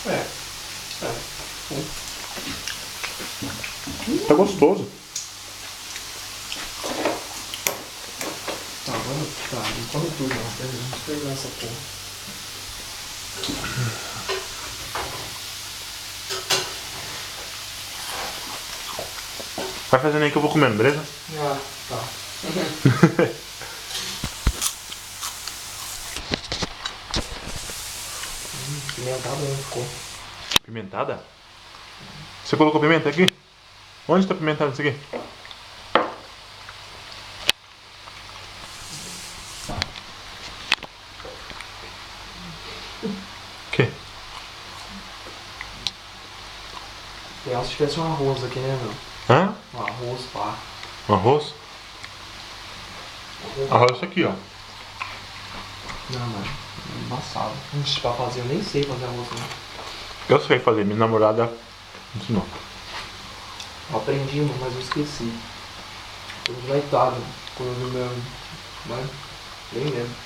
É. Tá gostoso. Tá, vamos. Tá, não come tudo não. Vamos pegar essa porra. Vai fazendo aí que eu vou comendo, beleza? Ah, tá. Pimentado não ficou. Pimentada? Você colocou pimenta aqui? Onde tá pimentado isso aqui? O quê? Legal se tivesse um arroz aqui, né, meu? Hã? Um arroz, pá. Um arroz? Arroz isso aqui, ó. Não, mano. Embaçado. Ixi, pra fazer, eu nem sei fazer arroz, não. Eu sei fazer, minha namorada ensinou. Eu aprendi, mano, mas eu esqueci. Tô na Itália, quando eu vi meu. Mas, nem lembro.